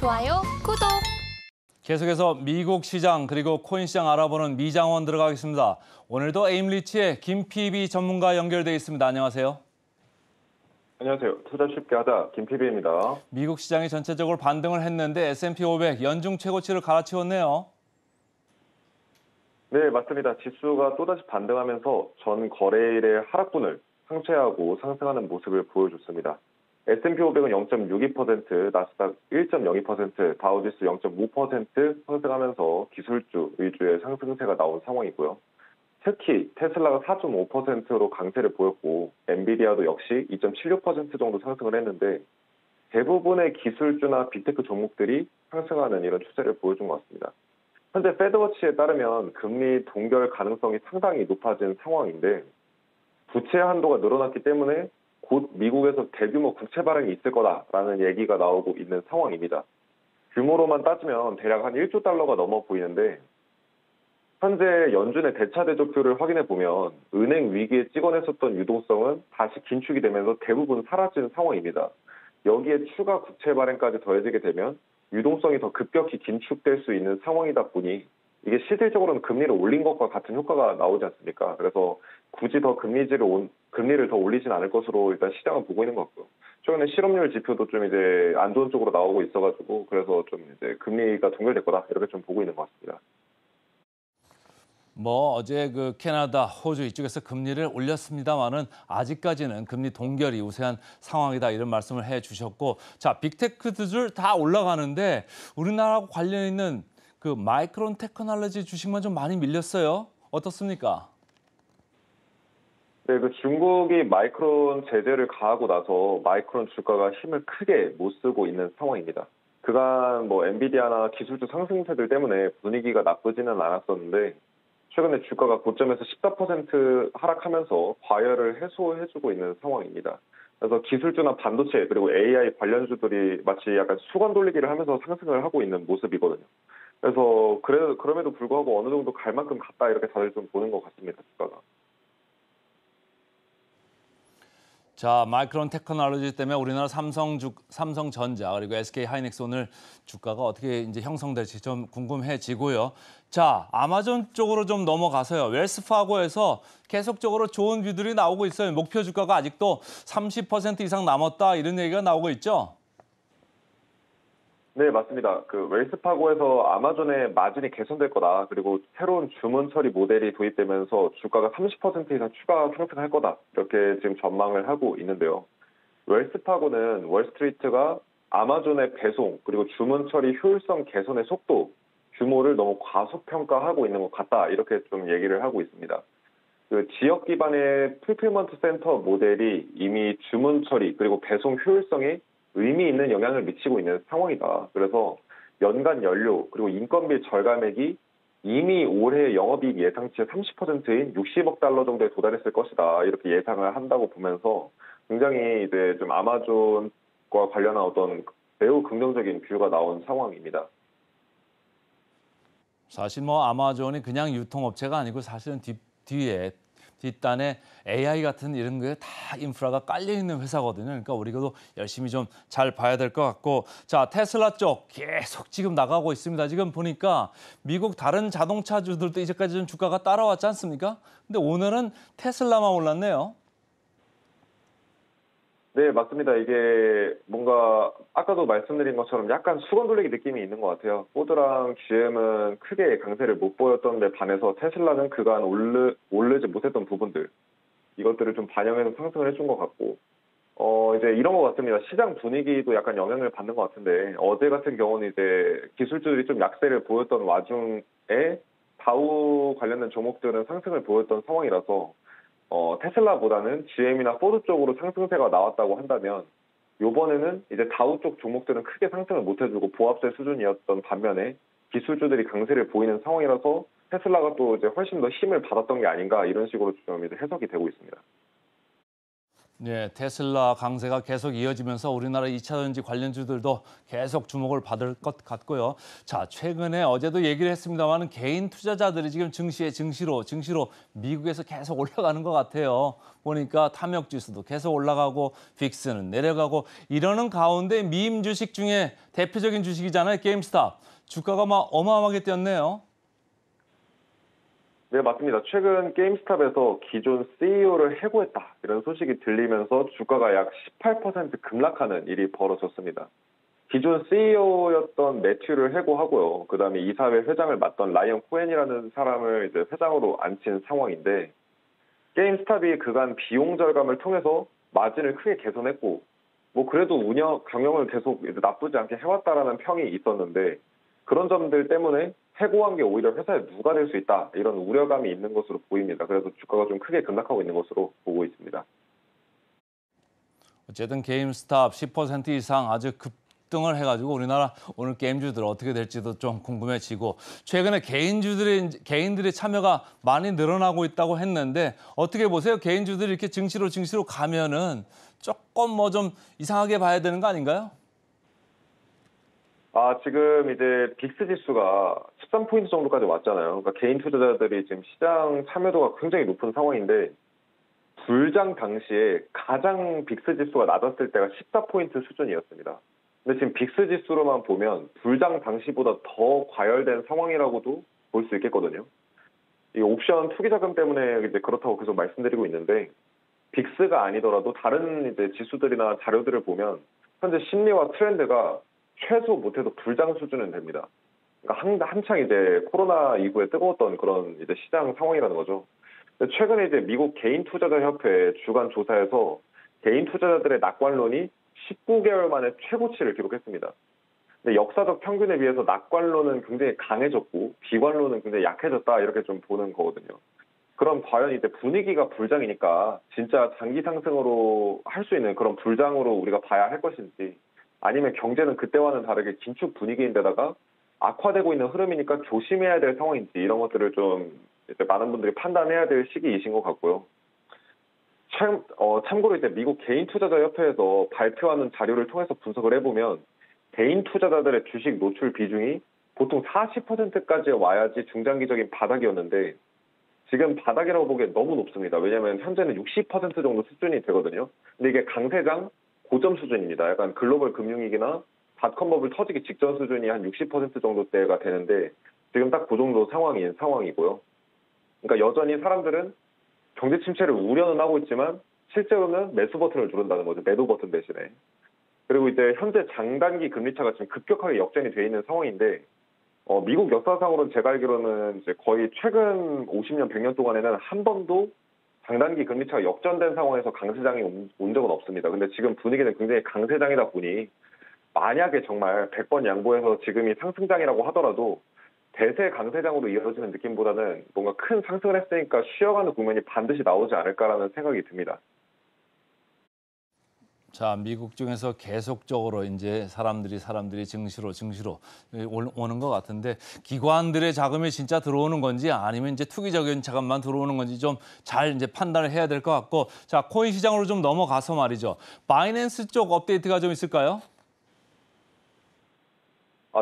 좋아요, 구독. 계속해서 미국 시장 그리고 코인 시장 알아보는 미장원 들어가겠습니다. 오늘도 에임리치의 김PB 전문가 연결돼 있습니다. 안녕하세요. 안녕하세요. 투자 쉽게 하다 김PB입니다. 미국 시장이 전체적으로 반등을 했는데 S&P 500 연중 최고치를 갈아치웠네요. 네, 맞습니다. 지수가 또다시 반등하면서 전 거래일의 하락분을 상쇄하고 상승하는 모습을 보여줬습니다. S&P 500은 0.62%, 나스닥 1.02%, 다우지수 0.5% 상승하면서 기술주 위주의 상승세가 나온 상황이고요. 특히 테슬라가 4.5%로 강세를 보였고 엔비디아도 역시 2.76% 정도 상승을 했는데 대부분의 기술주나 빅테크 종목들이 상승하는 이런 추세를 보여준 것 같습니다. 현재 패드워치에 따르면 금리 동결 가능성이 상당히 높아진 상황인데 부채 한도가 늘어났기 때문에 곧 미국에서 대규모 국채 발행이 있을 거다라는 얘기가 나오고 있는 상황입니다. 규모로만 따지면 대략 한 1조 달러가 넘어 보이는데 현재 연준의 대차 대조표를 확인해 보면 은행 위기에 찍어냈었던 유동성은 다시 긴축이 되면서 대부분 사라진 상황입니다. 여기에 추가 국채 발행까지 더해지게 되면 유동성이 더 급격히 긴축될 수 있는 상황이다 보니 이게 실질적으로는 금리를 올린 것과 같은 효과가 나오지 않습니까? 그래서 굳이 더 금리를 더 올리진 않을 것으로 일단 시장은 보고 있는 것 같고요. 최근에 실업률 지표도 좀 이제 안 좋은 쪽으로 나오고 있어가지고 그래서 좀 이제 금리가 동결될 거다 이렇게 좀 보고 있는 것 같습니다. 어제 그 캐나다, 호주 이쪽에서 금리를 올렸습니다만은 아직까지는 금리 동결이 우세한 상황이다 이런 말씀을 해주셨고, 자 빅테크들 다 올라가는데 우리나라하고 관련 있는 그 마이크론 테크놀로지 주식만 좀 많이 밀렸어요. 어떻습니까? 네, 그 중국이 마이크론 제재를 가하고 나서 마이크론 주가가 힘을 크게 못 쓰고 있는 상황입니다. 그간 엔비디아나 기술주 상승세들 때문에 분위기가 나쁘지는 않았었는데 최근에 주가가 고점에서 14% 하락하면서 과열을 해소해주고 있는 상황입니다. 그래서 기술주나 반도체 그리고 AI 관련주들이 마치 약간 수건 돌리기를 하면서 상승을 하고 있는 모습이거든요. 그래서 그럼에도 불구하고 어느 정도 갈 만큼 갔다 이렇게 다들 좀 보는 것 같습니다. 주가가. 자, 마이크론 테크놀로지 때문에 우리나라 삼성전자 그리고 SK하이닉스 오늘 주가가 어떻게 이제 형성될지 좀 궁금해지고요. 자, 아마존 쪽으로 좀 넘어가서요. 웰스파고에서 계속적으로 좋은 뷰들이 나오고 있어요. 목표 주가가 아직도 30% 이상 남았다 이런 얘기가 나오고 있죠. 네, 맞습니다. 그 웰스파고에서 아마존의 마진이 개선될 거다. 그리고 새로운 주문 처리 모델이 도입되면서 주가가 30% 이상 추가 상승할 거다. 이렇게 지금 전망을 하고 있는데요. 웰스파고는 월스트리트가 아마존의 배송 그리고 주문 처리 효율성 개선의 속도, 규모를 너무 과소평가하고 있는 것 같다. 이렇게 좀 얘기를 하고 있습니다. 그 지역 기반의 풀필먼트 센터 모델이 이미 주문 처리 그리고 배송 효율성에 의미 있는 영향을 미치고 있는 상황이다. 그래서 연간 연료 그리고 인건비 절감액이 이미 올해 영업이익 예상치의 30%인 60억 달러 정도에 도달했을 것이다. 이렇게 예상을 한다고 보면서 굉장히 이제 좀 아마존과 관련한 어떤 매우 긍정적인 뷰가 나온 상황입니다. 사실 아마존이 그냥 유통업체가 아니고 사실은 뒷단에 AI 같은 이런 게 다 인프라가 깔려 있는 회사거든요. 그러니까 우리도 열심히 좀 잘 봐야 될 것 같고, 자 테슬라 쪽 계속 지금 나가고 있습니다. 지금 보니까 미국 다른 자동차주들도 이제까지 좀 주가가 따라왔지 않습니까? 근데 오늘은 테슬라만 올랐네요. 네, 맞습니다. 이게 뭔가 아까도 말씀드린 것처럼 약간 수건 돌리기 느낌이 있는 것 같아요. 포드랑 GM은 크게 강세를 못 보였던 데 반해서 테슬라는 그간 오르지 못했던 부분들, 이것들을 좀 반영해서 상승을 해준 것 같고, 이제 이런 것 같습니다. 시장 분위기도 약간 영향을 받는 것 같은데, 어제 같은 경우는 이제 기술주들이 좀 약세를 보였던 와중에 다우 관련된 종목들은 상승을 보였던 상황이라서, 테슬라보다는 GM이나 포드 쪽으로 상승세가 나왔다고 한다면 이번에는 이제 다우 쪽 종목들은 크게 상승을 못 해주고 보합세 수준이었던 반면에 기술주들이 강세를 보이는 상황이라서 테슬라가 또 이제 훨씬 더 힘을 받았던 게 아닌가 이런 식으로 좀 이제 해석이 되고 있습니다. 네, 테슬라 강세가 계속 이어지면서 우리나라 2차 전지 관련주들도 계속 주목을 받을 것 같고요. 자, 최근에 어제도 얘기를 했습니다만 개인 투자자들이 지금 증시로 미국에서 계속 올라가는 것 같아요. 보니까 탐욕 지수도 계속 올라가고 빅스는 내려가고 이러는 가운데 미임 주식 중에 대표적인 주식이잖아요. 게임스탑. 주가가 막 어마어마하게 뛰었네요. 네, 맞습니다. 최근 게임스탑에서 기존 CEO를 해고했다 이런 소식이 들리면서 주가가 약 18% 급락하는 일이 벌어졌습니다. 기존 CEO였던 매튜를 해고하고요. 그다음에 이사회 회장을 맡던 라이언 코엔이라는 사람을 이제 회장으로 앉힌 상황인데 게임스탑이 그간 비용 절감을 통해서 마진을 크게 개선했고 뭐 그래도 경영을 계속 이제 나쁘지 않게 해왔다라는 평이 있었는데 그런 점들 때문에 해고한 게 오히려 회사에 누가 될 수 있다 이런 우려감이 있는 것으로 보입니다. 그래서 주가가 좀 크게 급락하고 있는 것으로 보고 있습니다. 어쨌든 게임스탑 10% 이상 아주 급등을 해가지고 우리나라 오늘 게임주들 어떻게 될지도 좀 궁금해지고 최근에 개인들의 참여가 많이 늘어나고 있다고 했는데 어떻게 보세요? 개인주들이 이렇게 증시로 가면은 조금 뭐 좀 이상하게 봐야 되는 거 아닌가요? 지금 이제 빅스 지수가 13포인트 정도까지 왔잖아요. 그러니까 개인 투자자들이 지금 시장 참여도가 굉장히 높은 상황인데 불장 당시에 가장 빅스 지수가 낮았을 때가 14포인트 수준이었습니다. 근데 지금 빅스 지수로만 보면 불장 당시보다 더 과열된 상황이라고도 볼 수 있겠거든요. 이 옵션 투기 자금 때문에 이제 그렇다고 계속 말씀드리고 있는데 빅스가 아니더라도 다른 이제 지수들이나 자료들을 보면 현재 심리와 트렌드가 최소 못해도 불장 수준은 됩니다. 그러니까 한창 이제 코로나 이후에 뜨거웠던 그런 이제 시장 상황이라는 거죠. 최근에 이제 미국 개인 투자자 협회 주간 조사에서 개인 투자자들의 낙관론이 19개월 만에 최고치를 기록했습니다. 근데 역사적 평균에 비해서 낙관론은 굉장히 강해졌고 비관론은 굉장히 약해졌다 이렇게 좀 보는 거거든요. 그럼 과연 이제 분위기가 불장이니까 진짜 장기 상승으로 할 수 있는 그런 불장으로 우리가 봐야 할 것인지 아니면 경제는 그때와는 다르게 긴축 분위기인데다가 악화되고 있는 흐름이니까 조심해야 될 상황인지 이런 것들을 좀 이제 많은 분들이 판단해야 될 시기이신 것 같고요. 참고로 이제 미국 개인 투자자 협회에서 발표하는 자료를 통해서 분석을 해보면 개인 투자자들의 주식 노출 비중이 보통 40%까지 와야지 중장기적인 바닥이었는데 지금 바닥이라고 보기엔 너무 높습니다. 왜냐하면 현재는 60% 정도 수준이 되거든요. 근데 이게 강세장 고점 수준입니다. 약간 글로벌 금융위기나 닷컴 버블 터지기 직전 수준이 한 60% 정도대가 되는데 지금 딱 그 정도 상황이고요. 그러니까 여전히 사람들은 경제 침체를 우려는 하고 있지만 실제로는 매수 버튼을 누른다는 거죠. 매도 버튼 대신에. 그리고 이제 현재 장단기 금리차가 지금 급격하게 역전이 돼 있는 상황인데 미국 역사상으로는 제가 알기로는 이제 거의 최근 50년, 100년 동안에는 한 번도 장단기 금리차가 역전된 상황에서 강세장이 온 적은 없습니다. 근데 지금 분위기는 굉장히 강세장이다 보니 만약에 정말 100번 양보해서 지금이 상승장이라고 하더라도 대세 강세장으로 이어지는 느낌보다는 뭔가 큰 상승을 했으니까 쉬어가는 국면이 반드시 나오지 않을까라는 생각이 듭니다. 자, 미국 중에서 계속적으로 이제 사람들이 증시로 오는 것 같은데 기관들의 자금이 진짜 들어오는 건지 아니면 이제 투기적인 자금만 들어오는 건지 좀 잘 이제 판단을 해야 될 것 같고 자, 코인 시장으로 좀 넘어가서 말이죠. 바이낸스 쪽 업데이트가 좀 있을까요?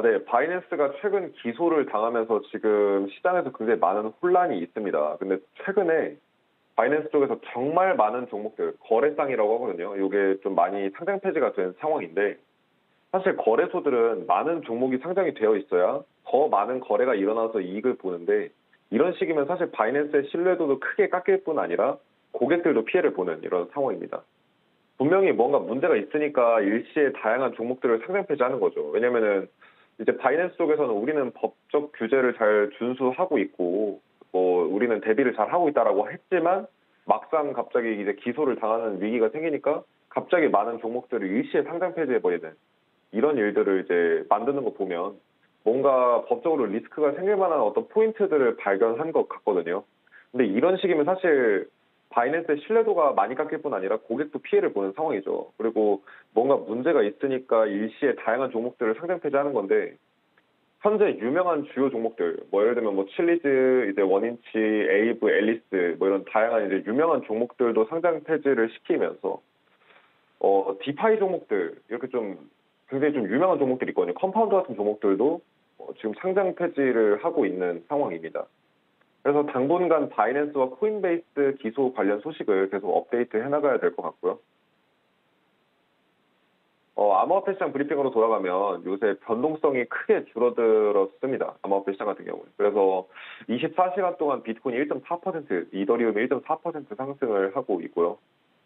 네. 바이낸스가 최근 기소를 당하면서 지금 시장에서 굉장히 많은 혼란이 있습니다. 근데 최근에 바이낸스 쪽에서 정말 많은 종목들, 거래상이라고 하거든요. 이게 좀 많이 상장 폐지가 된 상황인데 사실 거래소들은 많은 종목이 상장이 되어 있어야 더 많은 거래가 일어나서 이익을 보는데 이런 식이면 사실 바이낸스의 신뢰도도 크게 깎일 뿐 아니라 고객들도 피해를 보는 이런 상황입니다. 분명히 뭔가 문제가 있으니까 일시에 다양한 종목들을 상장 폐지하는 거죠. 왜냐면은 이제 바이낸스 쪽에서는 우리는 법적 규제를 잘 준수하고 있고 뭐 우리는 대비를 잘 하고 있다라고 했지만 막상 갑자기 이제 기소를 당하는 위기가 생기니까 갑자기 많은 종목들을 일시에 상장 폐지해버리는 이런 일들을 이제 만드는 거 보면 뭔가 법적으로 리스크가 생길 만한 어떤 포인트들을 발견한 것 같거든요. 근데 이런 식이면 사실 바이낸스의 신뢰도가 많이 깎일 뿐 아니라 고객도 피해를 보는 상황이죠. 그리고 뭔가 문제가 있으니까 일시에 다양한 종목들을 상장 폐지하는 건데 현재 유명한 주요 종목들, 뭐 예를 들면 뭐 칠리즈, 이제 원인치, 에이브, 앨리스, 뭐 이런 다양한 이제 유명한 종목들도 상장 폐지를 시키면서 디파이 종목들 이렇게 좀 굉장히 좀 유명한 종목들이 있거든요. 컴파운드 같은 종목들도 지금 상장 폐지를 하고 있는 상황입니다. 그래서 당분간 바이낸스와 코인베이스 기소 관련 소식을 계속 업데이트 해나가야 될 것 같고요. 암호화폐 시장 브리핑으로 돌아가면 요새 변동성이 크게 줄어들었습니다. 암호화폐 시장 같은 경우는. 그래서 24시간 동안 비트코인이 1.4%, 이더리움이 1.4% 상승을 하고 있고요.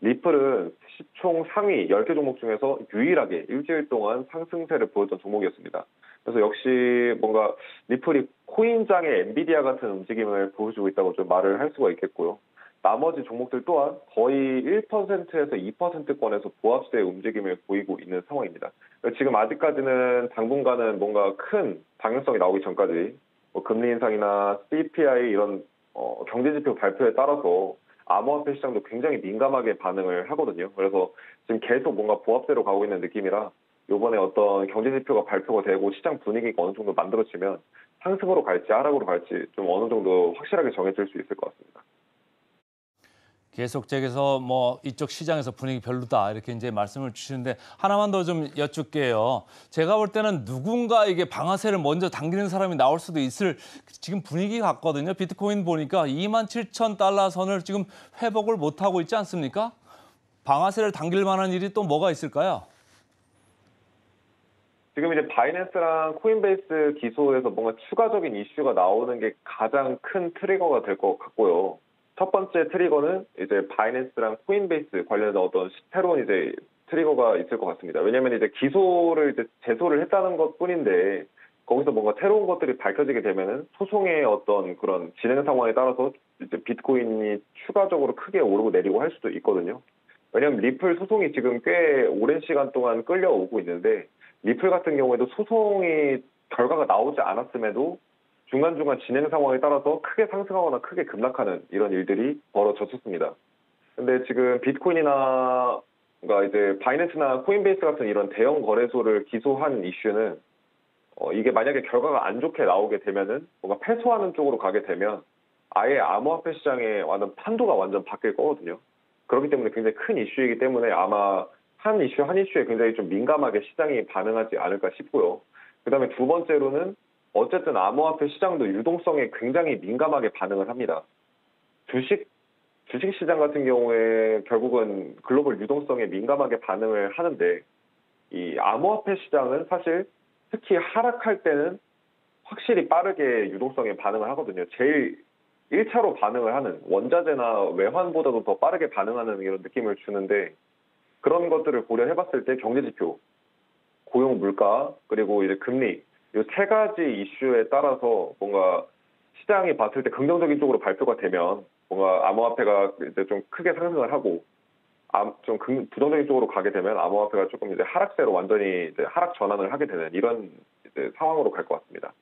리플은 시총 상위 10개 종목 중에서 유일하게 일주일 동안 상승세를 보였던 종목이었습니다. 그래서 역시 뭔가 리플이 코인장의 엔비디아 같은 움직임을 보여주고 있다고 좀 말을 할 수가 있겠고요. 나머지 종목들 또한 거의 1%에서 2%권에서 보합세의 움직임을 보이고 있는 상황입니다. 지금 아직까지는 당분간은 뭔가 큰 방향성이 나오기 전까지 뭐 금리 인상이나 CPI 이런 경제지표 발표에 따라서 암호화폐 시장도 굉장히 민감하게 반응을 하거든요. 그래서 지금 계속 뭔가 보합세로 가고 있는 느낌이라 이번에 어떤 경제지표가 발표가 되고 시장 분위기가 어느 정도 만들어지면 상승으로 갈지 하락으로 갈지 좀 어느 정도 확실하게 정해질 수 있을 것 같습니다. 계속적에서 뭐 이쪽 시장에서 분위기 별로다 이렇게 이제 말씀을 주시는데 하나만 더 좀 여쭙게요. 제가 볼 때는 누군가 이게 방아쇠를 먼저 당기는 사람이 나올 수도 있을 지금 분위기 같거든요. 비트코인 보니까 27,000달러 선을 지금 회복을 못 하고 있지 않습니까? 방아쇠를 당길 만한 일이 또 뭐가 있을까요? 지금 이제 바이낸스랑 코인베이스 기소에서 뭔가 추가적인 이슈가 나오는 게 가장 큰 트리거가 될 것 같고요. 첫 번째 트리거는 이제 바이낸스랑 코인베이스 관련해서 어떤 새로운 이제 트리거가 있을 것 같습니다. 왜냐하면 이제 기소를 이제 제소를 했다는 것뿐인데 거기서 뭔가 새로운 것들이 밝혀지게 되면은 소송의 어떤 그런 진행 상황에 따라서 이제 비트코인이 추가적으로 크게 오르고 내리고 할 수도 있거든요. 왜냐하면 리플 소송이 지금 꽤 오랜 시간 동안 끌려오고 있는데 리플 같은 경우에도 소송이 결과가 나오지 않았음에도 중간중간 진행 상황에 따라서 크게 상승하거나 크게 급락하는 이런 일들이 벌어졌었습니다. 근데 지금 비트코인이나 그러니까 이제 바이낸스나 코인베이스 같은 이런 대형 거래소를 기소한 이슈는 이게 만약에 결과가 안 좋게 나오게 되면은 뭔가 패소하는 쪽으로 가게 되면 아예 암호화폐 시장의 완전 판도가 완전 바뀔 거거든요. 그렇기 때문에 굉장히 큰 이슈이기 때문에 아마 한 이슈에 굉장히 좀 민감하게 시장이 반응하지 않을까 싶고요. 그다음에 두 번째로는 어쨌든 암호화폐 시장도 유동성에 굉장히 민감하게 반응을 합니다. 주식 시장 같은 경우에 결국은 글로벌 유동성에 민감하게 반응을 하는데 이 암호화폐 시장은 사실 특히 하락할 때는 확실히 빠르게 유동성에 반응을 하거든요. 제일 1차로 반응을 하는 원자재나 외환보다도 더 빠르게 반응하는 이런 느낌을 주는데 그런 것들을 고려해 봤을 때 경제지표, 고용 물가, 그리고 이제 금리 이 세 가지 이슈에 따라서 뭔가 시장이 봤을 때 긍정적인 쪽으로 발표가 되면 뭔가 암호화폐가 이제 좀 크게 상승을 하고 좀 부정적인 쪽으로 가게 되면 암호화폐가 조금 이제 하락세로 완전히 이제 하락 전환을 하게 되는 이런 이제 상황으로 갈 것 같습니다.